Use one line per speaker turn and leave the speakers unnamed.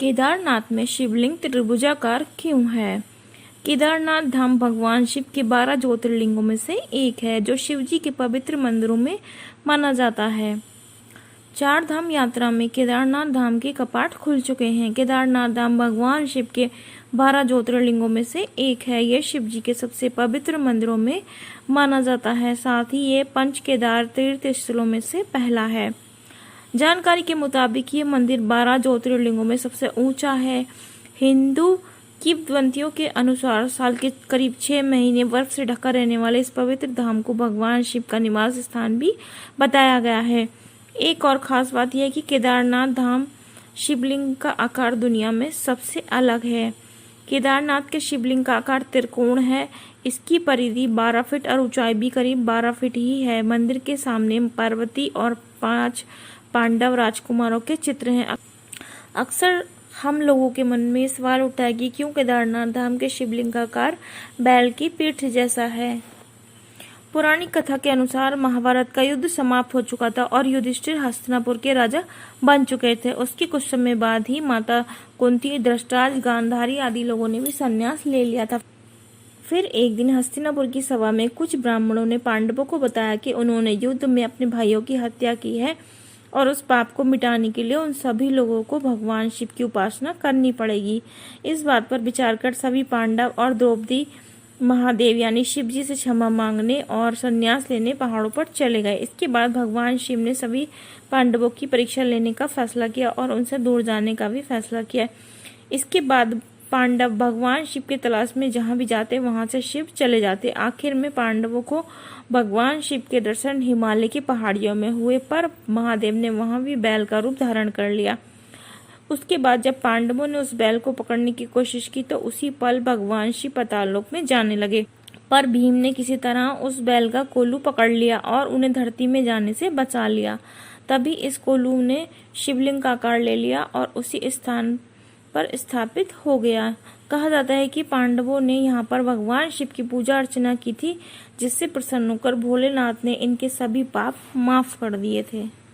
केदारनाथ में शिवलिंग त्रिभुजाकार क्यों है? केदारनाथ धाम भगवान शिव के 12 ज्योतिर्लिंगों में से एक है, जो शिव जी के पवित्र मंदिरों में माना जाता है। 4 धाम यात्रा में केदारनाथ धाम के कपाट खुल चुके हैं। केदारनाथ धाम भगवान शिव के 12 ज्योतिर्लिंगों में से एक है। यह शिव जी के सबसे पवित्र मंदिरों में माना जाता है। साथ ही ये पंच केदार तीर्थ स्थलों में से पहला है। जानकारी के मुताबिक ये मंदिर 12 ज्योतिर्लिंगों में सबसे ऊंचा है। हिंदू किंवदंतियों के अनुसार साल के करीब 6 महीने बर्फ से ढका रहने वाले इस पवित्र धाम को भगवान शिव का निवास स्थान भी बताया गया है। एक और खास बात यह है कि केदारनाथ धाम शिवलिंग का आकार दुनिया में सबसे अलग है। केदारनाथ के शिवलिंग का आकार त्रिकोण है। इसकी परिधि 12 फीट और ऊंचाई भी करीब 12 फीट ही है। मंदिर के सामने पार्वती और 5 पांडव राजकुमारों के चित्र हैं। अक्सर हम लोगों के मन में सवाल उठता है कि क्यों केदारनाथ धाम के शिवलिंग का आकार बैल की पीठ जैसा है। पुरानी कथा के अनुसार महाभारत का युद्ध समाप्त हो चुका था और युधिष्ठिर हस्तिनापुर के राजा बन चुके थे। उसके कुछ समय बाद ही माता कुंती, धृतराष्ट्र, गांधारी आदि लोगों ने भी संन्यास ले लिया था। फिर एक दिन हस्तिनापुर की सभा में कुछ ब्राह्मणों ने पांडवों को बताया कि उन्होंने युद्ध में अपने भाइयों की हत्या की है और उस पाप को मिटाने के लिए उन सभी लोगों को भगवान शिव की उपासना करनी पड़ेगी। इस बात पर विचार कर सभी पांडव और द्रौपदी महादेव यानी शिव जी से क्षमा मांगने और संन्यास लेने पहाड़ों पर चले गए। इसके बाद भगवान शिव ने सभी पांडवों की परीक्षा लेने का फैसला किया और उनसे दूर जाने का भी फैसला किया। इसके बाद पांडव भगवान शिव की तलाश में जहां भी जाते वहां से शिव चले जाते। आखिर में पांडवों को भगवान शिव के दर्शन हिमालय की पहाड़ियों में हुए, पर महादेव ने वहां भी बैल का रूप धारण कर लिया। उसके बाद जब पांडवों ने उस बैल को पकड़ने की कोशिश की तो उसी पल भगवान शिव पाताललोक में जाने लगे, पर भीम ने किसी तरह उस बैल का कोल्हू पकड़ लिया और उन्हें धरती में जाने से बचा लिया। तभी इस कोल्हू ने शिवलिंग का आकार ले लिया और उसी स्थान पर स्थापित हो गया। कहा जाता है कि पांडवों ने यहाँ पर भगवान शिव की पूजा अर्चना की थी, जिससे प्रसन्न होकर भोलेनाथ ने इनके सभी पाप माफ कर दिए थे।